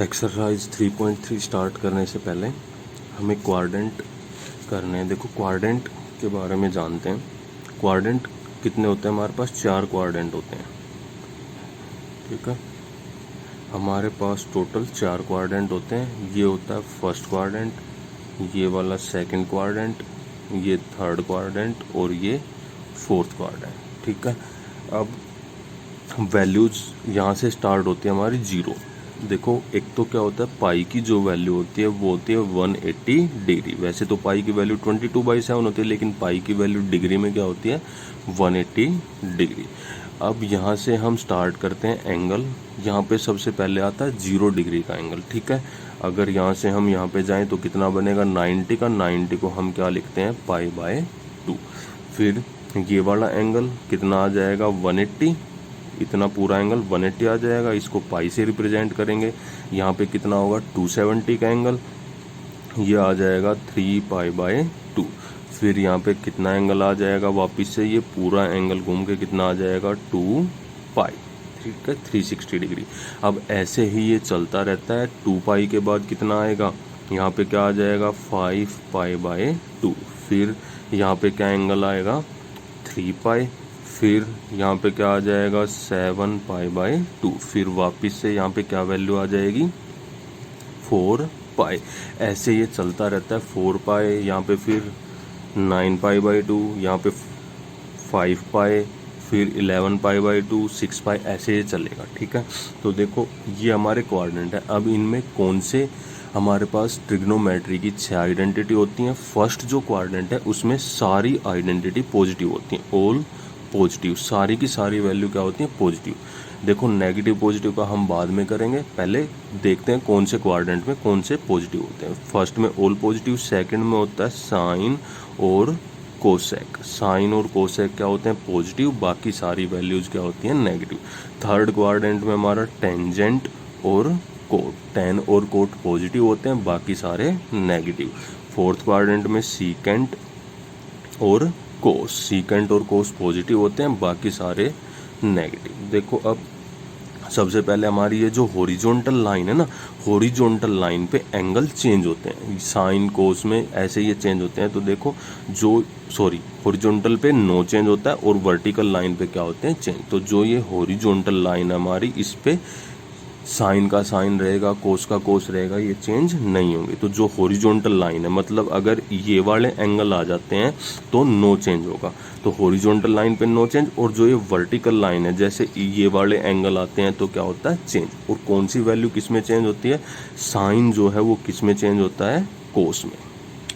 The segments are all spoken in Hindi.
एक्सरसाइज 3.3 स्टार्ट करने से पहले हमें क्वाड्रेंट करने हैं। देखो क्वाड्रेंट के बारे में जानते हैं। क्वाड्रेंट कितने होते हैं? हमारे पास 4 क्वाड्रेंट होते हैं। ठीक है, हमारे पास टोटल 4 क्वाड्रेंट होते हैं। ये होता है फर्स्ट क्वाड्रेंट, ये वाला सेकंड क्वाड्रेंट, ये थर्ड क्वाड्रेंट और ये फोर्थ क्वाड्रेंट। ठीक है, अब वैल्यूज यहाँ से स्टार्ट होती है हमारी 0। देखो एक तो क्या होता है, पाई की जो वैल्यू होती है वो होती है 180 डिग्री। वैसे तो पाई की वैल्यू 22/7 होती है, लेकिन पाई की वैल्यू डिग्री में क्या होती है 180 डिग्री। अब यहाँ से हम स्टार्ट करते हैं एंगल। यहाँ पे सबसे पहले आता है 0 डिग्री का एंगल। ठीक है, अगर यहाँ से हम यहाँ पे जाएं तो कितना बनेगा 90 का। 90 को हम क्या लिखते हैं π/2। फिर ये वाला एंगल कितना आ जाएगा 180, इतना पूरा एंगल 180 आ जाएगा। इसको पाई से रिप्रेजेंट करेंगे। यहाँ पे कितना होगा 270 का एंगल, ये आ जाएगा 3π/2। फिर यहाँ पे कितना एंगल आ जाएगा, वापस से ये पूरा एंगल घूम के कितना आ जाएगा 2π। ठीक है, 360 डिग्री। अब ऐसे ही ये चलता रहता है। 2π के बाद कितना आएगा, यहाँ पे क्या आ जाएगा 5π/2। फिर यहाँ पे क्या एंगल आएगा 3π। फिर यहाँ पे क्या आ जाएगा 7π/2। फिर वापस से यहाँ पे क्या वैल्यू आ जाएगी 4π। ऐसे ये चलता रहता है 4π, यहाँ पे फिर 9π/2, यहाँ पे 5π, फिर 11π/2, 6π, ऐसे ये चलेगा। ठीक है, तो देखो ये हमारे कोऑर्डिनेट है। अब इनमें कौन से हमारे पास ट्रिग्नोमेट्री की 6 आइडेंटिटी होती हैं। फर्स्ट जो क्वाड्रेंट है उसमें सारी आइडेंटिटी पॉजिटिव होती हैं, ऑल पॉजिटिव। सारी की सारी वैल्यू क्या होती है पॉजिटिव। देखो नेगेटिव पॉजिटिव का हम बाद में करेंगे, पहले देखते हैं कौन से क्वाड्रेंट में कौन से पॉजिटिव होते हैं। फर्स्ट में ऑल पॉजिटिव, सेकंड में होता है साइन और कोसेक। साइन और कोसेक क्या होते हैं पॉजिटिव, बाकी सारी वैल्यूज क्या होती हैं नेगेटिव। थर्ड क्वाड्रेंट में हमारा टेंजेंट और कोट, टेन और कोट पॉजिटिव होते हैं, बाकी सारे नेगेटिव। फोर्थ क्वाड्रेंट में सीकेंट और कोस, सीकेंट और कोस पॉजिटिव होते हैं, बाकी सारे नेगेटिव। देखो अब सबसे पहले हमारी ये जो हॉरिजॉन्टल लाइन है ना, हॉरिजॉन्टल लाइन पे एंगल चेंज होते हैं। साइन कोस में ऐसे ये चेंज होते हैं। तो देखो जो हॉरिजॉन्टल पे नो चेंज होता है और वर्टिकल लाइन पे क्या होते हैं चेंज। तो जो ये हॉरिजॉन्टल लाइन है हमारी, इस पे साइन का साइन रहेगा, कोस का कोस रहेगा, ये चेंज नहीं होंगे। तो जो हॉरिजॉन्टल लाइन है, मतलब अगर ये वाले एंगल आ जाते हैं तो नो चेंज होगा। तो हॉरिजॉन्टल लाइन पे नो चेंज, और जो ये वर्टिकल लाइन है जैसे ये वाले एंगल आते हैं तो क्या होता है चेंज। और कौन सी वैल्यू किस में चेंज होती है, साइन जो है वो किस में चेंज होता है कोस में।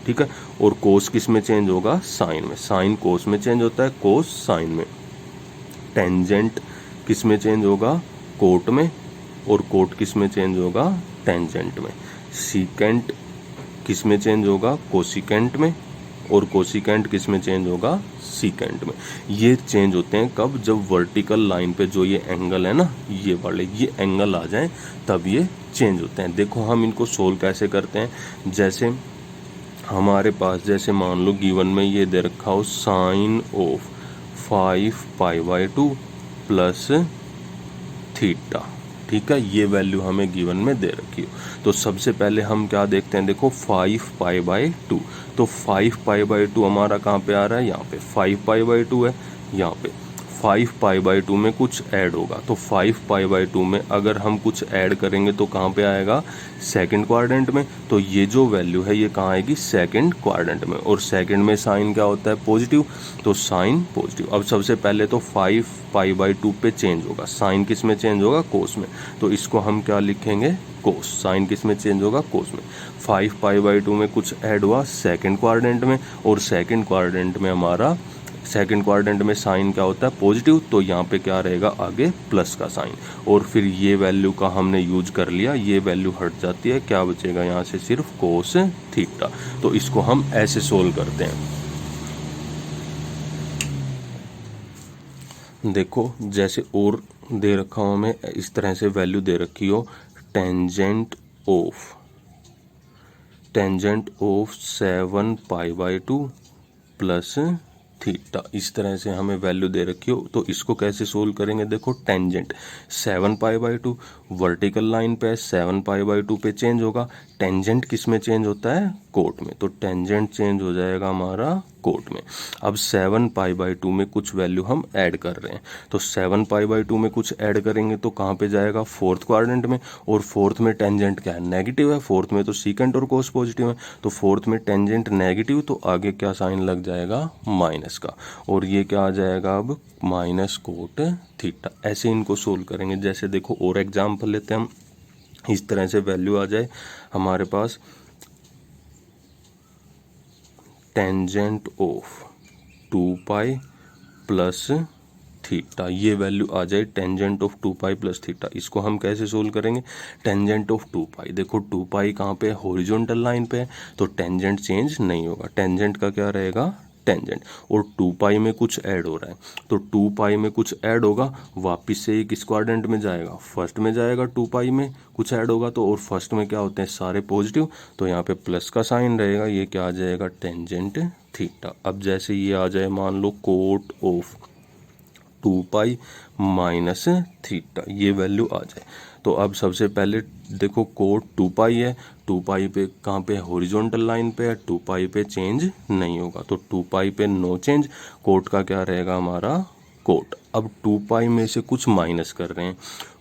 ठीक है, और कोस किस में चेंज होगा साइन में। साइन कोस में चेंज होता है, कोस साइन में। टेंजेंट किस में चेंज होगा कोट में, और कोट किस में चेंज होगा टेंजेंट में। सीकेंट किस में चेंज होगा कोसिकेंट में, और कोसिकेंट किस में चेंज होगा सीकेंट में। ये चेंज होते हैं कब, जब वर्टिकल लाइन पे जो ये एंगल है ना, ये वाले ये एंगल आ जाएं तब ये चेंज होते हैं। देखो हम इनको सोल्व कैसे करते हैं। जैसे हमारे पास जैसे मान लो गिवन में ये दे रखा हो साइन ऑफ 5π/2 प्लस थीटा। ठीक है, ये वैल्यू हमें गिवन में दे रखी हो। तो सबसे पहले हम क्या देखते हैं, देखो 5π/2। तो 5π/2 हमारा कहाँ पे आ रहा है, यहाँ पे 5π/2 है। यहाँ पे 5π/2 में कुछ ऐड होगा। तो 5π/2 में अगर हम कुछ ऐड करेंगे तो कहाँ पे आएगा सेकंड क्वाड्रेंट में। तो ये जो वैल्यू है ये कहाँ आएगी सेकंड क्वाड्रेंट में। और सेकंड में साइन क्या होता है पॉजिटिव, तो साइन पॉजिटिव। अब सबसे पहले तो 5π/2 पे चेंज होगा, साइन किस में चेंज होगा कोस में। तो इसको हम क्या लिखेंगे कोस। साइन किस में चेंज होगा कोस में। 5π/2 में कुछ ऐड हुआ सेकंड क्वाड्रेंट में, और सेकंड क्वाड्रेंट में हमारा सेकंड क्वाड्रेंट में साइन क्या होता है पॉजिटिव। तो यहाँ पे क्या रहेगा आगे प्लस का साइन। और फिर ये वैल्यू का हमने यूज कर लिया, ये वैल्यू हट जाती है, क्या बचेगा यहाँ से सिर्फ कोस थीटा। तो इसको हम ऐसे सोल्व करते हैं। देखो जैसे और दे रखा हो हमें, इस तरह से वैल्यू दे रखी हो टेंजेंट ऑफ 7π/2 प्लस थीटा, इस तरह से हमें वैल्यू दे रखी हो। तो इसको कैसे सोल्व करेंगे, देखो टेंजेंट 7π/2 वर्टिकल लाइन पे 7π/2 पे चेंज होगा। टेंजेंट किस में चेंज होता है? कोट में। तो टेंजेंट चेंज हो जाएगा हमारा कोट में। अब 7π/2 में कुछ वैल्यू हम ऐड कर रहे हैं, तो 7π/2 में कुछ ऐड करेंगे तो कहाँ पे जाएगा? फोर्थ क्वाड्रेंट में। और फोर्थ में टेंजेंट क्या है? नेगेटिव है। फोर्थ में तो सीकेंट और कोस पॉजिटिव है, तो फोर्थ में टेंजेंट नेगेटिव, तो आगे क्या साइन लग जाएगा? माइनस का। और ये क्या आ जाएगा अब? Minus cot theta. ऐसे इनको सोल्व करेंगे। जैसे देखो और एग्जाम्पल लेते हैं हम, इस तरह से वैल्यू आ जाए हमारे पास टेंजेंट ऑफ 2π प्लस थीटा, ये वैल्यू आ जाए टेंजेंट ऑफ 2π प्लस थीटा। इसको हम कैसे सोल्व करेंगे? टेंजेंट ऑफ 2π, देखो 2π कहाँ पे? हॉरिजॉन्टल लाइन पे है, तो टेंजेंट चेंज नहीं होगा। टेंजेंट का क्या रहेगा? टेंजेंट। और 2π में कुछ ऐड हो रहा है, तो 2π में कुछ ऐड होगा, वापिस से किस क्वाड्रेंट में जाएगा? फर्स्ट में जाएगा। 2π में कुछ ऐड होगा तो, और फर्स्ट में क्या होते हैं? सारे पॉजिटिव, तो यहाँ पे प्लस का साइन रहेगा। ये क्या आ जाएगा? Tangent theta. अब जैसे ये आ जाए मान लो कोट ऑफ 2π माइनस थीटा, ये वैल्यू आ जाए, तो अब सबसे पहले देखो कोट 2π है, 2π पे कहाँ पे? हॉरिजॉन्टल लाइन पे है, 2π पे चेंज नहीं होगा, तो 2π पे नो चेंज। कोट का क्या रहेगा हमारा? कोट। अब 2π में से कुछ माइनस कर रहे हैं,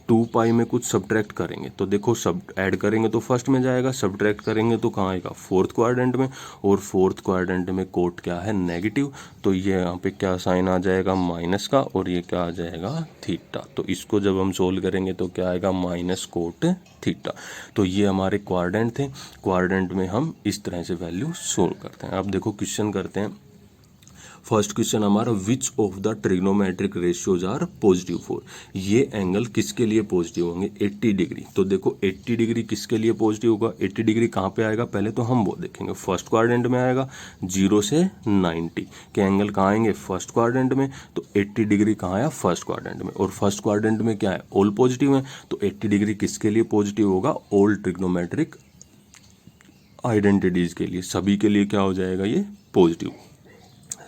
2π में कुछ सब्ट्रैक्ट करेंगे, तो देखो सब ऐड करेंगे तो फर्स्ट में जाएगा, सब्ट्रैक्ट करेंगे तो कहाँ आएगा? फोर्थ क्वाड्रेंट में। और फोर्थ क्वाड्रेंट में कोट क्या है? नेगेटिव, तो ये यहाँ पे क्या साइन आ जाएगा? माइनस का। और ये क्या आ जाएगा? थीटा। तो इसको जब हम सोल्व करेंगे तो क्या आएगा? Minus cot theta. तो ये हमारे क्वाड्रेंट थे। क्वाड्रेंट में हम इस तरह से वैल्यू सोल्व करते हैं। अब देखो क्वेश्चन करते हैं। फर्स्ट क्वेश्चन हमारा, which of the trigonometric ratios are positive for? ये एंगल किसके लिए पॉजिटिव होंगे? 80 डिग्री। तो देखो 80 डिग्री किसके लिए पॉजिटिव होगा? 80 डिग्री कहाँ पे आएगा? पहले तो हम वो देखेंगे। फर्स्ट क्वाड्रेंट में आएगा, 0 से 90 के एंगल कहाँ आएंगे? फर्स्ट क्वाड्रेंट में। तो 80 डिग्री कहाँ आया? फर्स्ट क्वाड्रेंट में। और फर्स्ट क्वाड्रेंट में क्या है? ऑल पॉजिटिव है, तो 80 डिग्री किसके लिए पॉजिटिव होगा? ऑल ट्रिग्नोमेट्रिक आइडेंटिटीज के लिए, सभी के लिए क्या हो जाएगा? ये पॉजिटिव।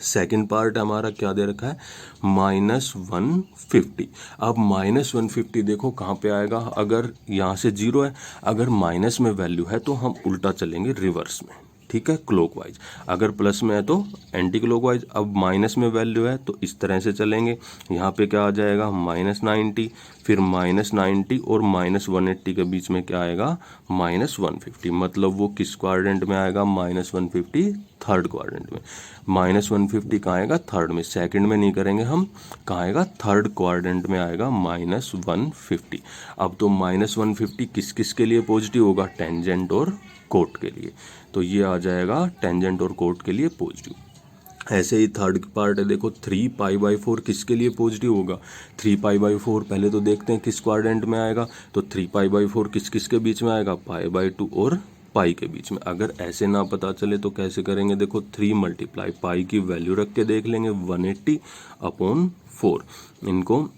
सेकेंड पार्ट हमारा क्या दे रखा है? -150। अब -150 देखो कहाँ पे आएगा? अगर यहाँ से 0 है, अगर माइनस में वैल्यू है तो हम उल्टा चलेंगे रिवर्स में, ठीक है, क्लॉकवाइज। अगर प्लस में है तो एंटी क्लॉकवाइज। अब माइनस में वैल्यू है तो इस तरह से चलेंगे। यहाँ पे क्या आ जाएगा? -90, फिर -90 और -180 के बीच में क्या आएगा? -150। मतलब वो किस क्वाड्रेंट में आएगा? -150 थर्ड क्वाड्रेंट में। -150 कहाँ आएगा? थर्ड में। सेकंड में नहीं करेंगे हम, कहाँ आएगा? थर्ड क्वाड्रेंट में आएगा -150। अब तो -150 किस किस के लिए पॉजिटिव होगा? टेंजेंट और कोट के लिए। तो ये आ जाएगा टेंजेंट और कोट के लिए पॉजिटिव। ऐसे ही थर्ड पार्ट है, देखो 3π/4 किसके लिए पॉजिटिव होगा? 3π/4 पहले तो देखते हैं किस क्वाड्रेंट में आएगा। तो 3π/4 किस किस के बीच में आएगा? π/2 और पाई के बीच में। अगर ऐसे ना पता चले तो कैसे करेंगे? देखो 3 मल्टीप्लाई पाई की वैल्यू रख के देख लेंगे, 180/4। इनको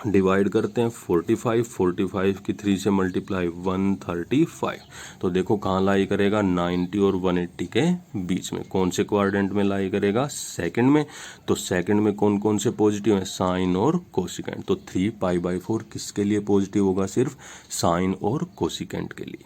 डिवाइड करते हैं 45 की 3 से मल्टीप्लाई 135। तो देखो कहाँ लाई करेगा? 90 और 180 के बीच में। कौन से क्वाड्रेंट में लाई करेगा? सेकंड में। तो सेकंड में कौन कौन से पॉजिटिव हैं? साइन और कोसिकेंट। तो 3π/4 किसके लिए पॉजिटिव होगा? सिर्फ साइन और कोसिकेंट के लिए।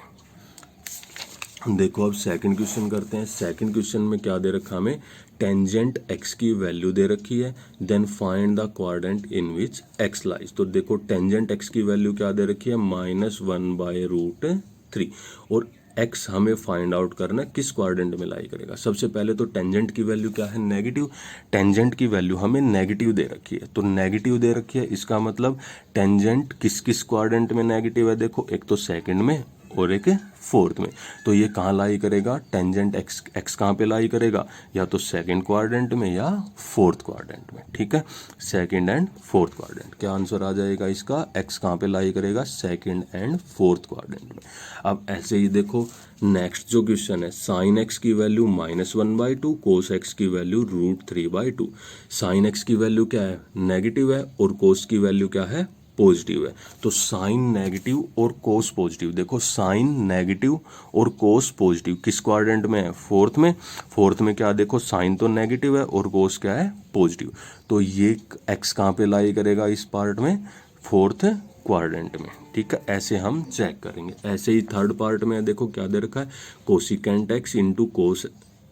देखो अब सेकंड क्वेश्चन करते हैं। सेकंड क्वेश्चन में क्या दे रखा हमें? टेंजेंट x की वैल्यू दे रखी है, then find the quadrant in which x lies. तो देखो टेंजेंट x की वैल्यू क्या दे रखी है? -1/√3। और x हमें फाइंड आउट करना है किस क्वाड्रेंट में लाई करेगा। सबसे पहले तो टेंजेंट की वैल्यू क्या है? नेगेटिव। टेंजेंट की वैल्यू हमें नेगेटिव दे रखी है, तो नेगेटिव दे रखी है, इसका मतलब टेंजेंट किस किस क्वाड्रेंट में नेगेटिव है? देखो एक तो सेकंड में और एक फोर्थ में। तो ये कहाँ लाई करेगा? टेंजेंट x कहाँ पे लाई करेगा? या तो सेकंड क्वाड्रेंट में या फोर्थ क्वाड्रेंट में, ठीक है, सेकंड एंड फोर्थ क्वाड्रेंट। क्या आंसर आ जाएगा इसका? x कहाँ पे लाई करेगा? सेकंड एंड फोर्थ क्वाड्रेंट में। अब ऐसे ही देखो नेक्स्ट जो क्वेश्चन है, साइन x की वैल्यू -1/2, कोस x की वैल्यू √3/2। साइन x की वैल्यू क्या है? नेगेटिव है, और कोस की वैल्यू क्या है? पॉजिटिव है। तो साइन नेगेटिव और कोस पॉजिटिव। देखो साइन नेगेटिव और कोस पॉजिटिव किस क्वाड्रेंट में है? फोर्थ में। फोर्थ में क्या? देखो साइन तो नेगेटिव है और कोस क्या है? पॉजिटिव। तो ये x कहाँ पे लाई करेगा इस पार्ट में? फोर्थ क्वाड्रेंट में, ठीक है। ऐसे हम चेक करेंगे। ऐसे ही थर्ड पार्ट में देखो क्या दे रखा है, cosecant X into cos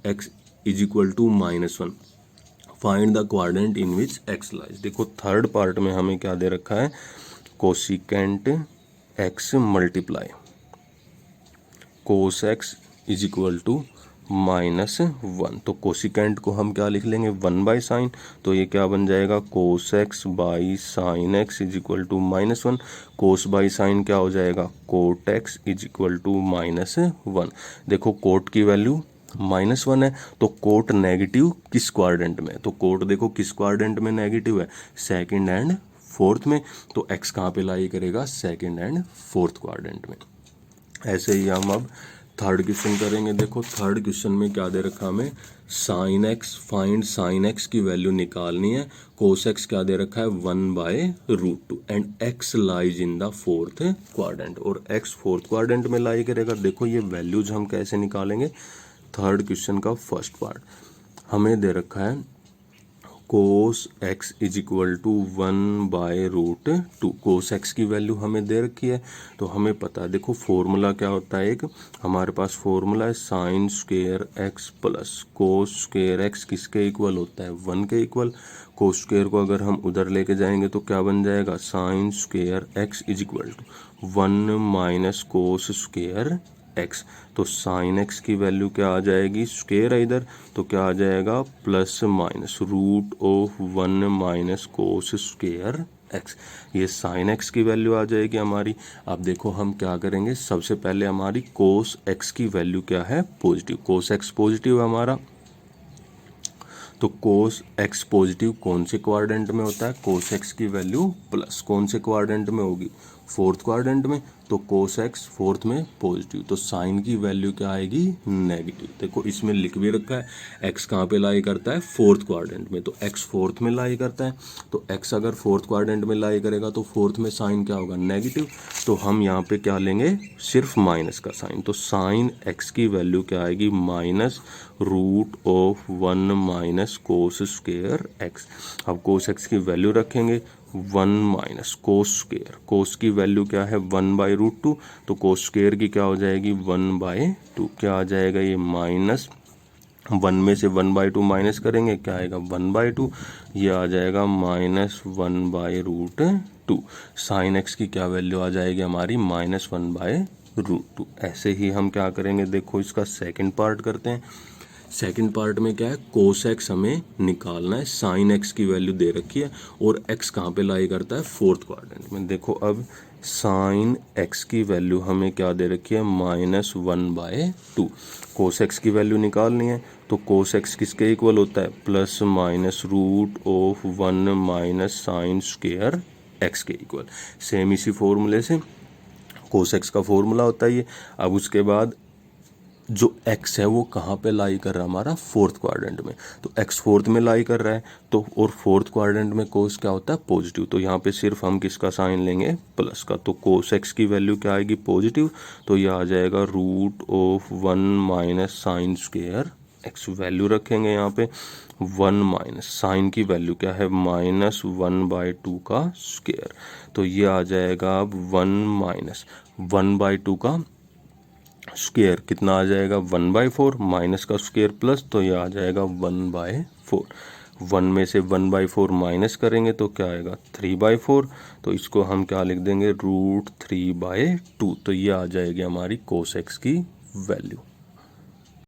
X is equal to -1, find the quadrant in which X lies. देखो थर्ड पार्ट में हमें क्या दे रखा है, cosecant X multiply cos X is equal to -1। तो कोसिकेंट को हम क्या लिख लेंगे, 1/sin, तो ये क्या बन जाएगा, cos X by sine X is equal to -1। Cos by sine क्या हो जाएगा, cot X is equal to -1। देखो कोट की वैल्यू -1 है, तो कोट नेगेटिव किस क्वाड्रेंट में, तो कोट देखो किस क्वाड्रेंट में नेगेटिव है, सेकंड एंड फोर्थ में। तो एक्स कहाँ पे लाई करेगा, सेकंड एंड फोर्थ क्वाड्रेंट में। ऐसे ही हम अब थर्ड क्वेश्चन करेंगे। देखो थर्ड क्वेश्चन में क्या दे रखा हमें, sine X, find sine X की वैल्यू निकालनी है। कोस एक्स क्या दे रखा है, 1/√2 and X lies in the fourth quadrant, और एक्स फोर्थ क्वाड्रेंट में लाई करेगा। देखो ये वैल्यूज हम कैसे निकालेंगे, थर्ड क्वेश्चन का फर्स्ट पार्ट हमें दे रखा है, cos X is equal to 1/√2। Cos X की वैल्यू हमें दे रखी है, तो हमें पता है, देखो फॉर्मूला क्या होता है, एक हमारे पास फॉर्मूला है sign square x plus cos square x किसके इक्वल होता है, 1 के इक्वल। कोस स्क्वेयर को अगर हम उधर लेके जाएंगे तो क्या बन जाएगा, sine square X is equal to 1 minus cos square X. तो साइन एक्स की वैल्यू क्या आ जाएगी, स्क्वेयर है इधर, तो क्या आ जाएगा, plus minus √1 minus cos square x. ये साइन एक्स की वैल्यू आ जाएगी हमारी। अब देखो हम क्या करेंगे, सबसे पहले हमारी कोस एक्स की वैल्यू क्या है, पॉजिटिव। कोस एक्स पॉजिटिव है हमारा, तो कोस एक्स पॉजिटिव कौन से क्वाड्रेंट में होता है, कोस एक्स की वैल्यू प्लस कौन से क्वाड्रेंट में होगी, फोर्थ क्वाड्रेंट में। तो कोस एक्स फोर्थ में पॉजिटिव, तो साइन की वैल्यू क्या आएगी, नेगेटिव। देखो इसमें लिख भी रखा है, एक्स कहाँ पे लाई करता है, फोर्थ क्वाड्रेंट में, तो एक्स फोर्थ में लाई करता है। तो एक्स अगर फोर्थ क्वाड्रेंट में लाई करेगा तो फोर्थ में साइन क्या होगा, नेगेटिव। तो हम यहाँ पे क्या लेंगे, सिर्फ माइनस का साइन। तो साइन एक्स की वैल्यू क्या आएगी, -√1 माइनस कोस स्क्वेयर एक्स। अब कोस एक्स की वैल्यू रखेंगे 1 माइनस कोस स्क्वेयर, कोस की वैल्यू क्या है 1/√2, तो कोस स्क्वेयर की क्या हो जाएगी 1/2। क्या आ जाएगा ये, -1 में से 1/2 माइनस करेंगे क्या आएगा 1/2, ये आ जाएगा -1/√2। साइन एक्स की क्या वैल्यू आ जाएगी हमारी, -1/√2। ऐसे ही हम क्या करेंगे, देखो इसका सेकंड पार्ट करते हैं। सेकंड पार्ट में क्या है, कोस एक्स हमें निकालना है, साइन एक्स की वैल्यू दे रखी है, और एक्स कहाँ पे लाई करता है, फोर्थ क्वाड्रेंट में। देखो अब साइन एक्स की वैल्यू हमें क्या दे रखी है, -1/2। कोस एक्स की वैल्यू निकालनी है, तो कोस एक्स किसके इक्वल होता है, plus minus √1 minus sign square x के इक्वल। सेम इसी फॉर्मूले से कोस एक्स का फॉर्मूला होता है ये। अब उसके बाद जो x है वो कहाँ पे लाई कर रहा है, हमारा फोर्थ क्वाड्रेंट में। तो x फोर्थ में लाई कर रहा है, तो और फोर्थ क्वाड्रेंट में कोस क्या होता है, पॉजिटिव। तो यहाँ पे सिर्फ हम किसका साइन लेंगे, प्लस का। तो कोस x की वैल्यू क्या आएगी, पॉजिटिव। तो ये आ जाएगा √1 minus sine square x। Value रखेंगे यहाँ पे 1 माइनस साइन की वैल्यू क्या है, -1/2 का स्क्वेयर। तो ये आ जाएगा अब 1 माइनस 1/2 का स्क्वेयर कितना आ जाएगा, 1/4 माइनस का स्क्वेयर प्लस, तो ये आ जाएगा 1/4। 1 में से 1/4 माइनस करेंगे तो क्या आएगा, 3/4। तो इसको हम क्या लिख देंगे, √3/2। तो ये आ जाएगी हमारी कोस एक्स की वैल्यू।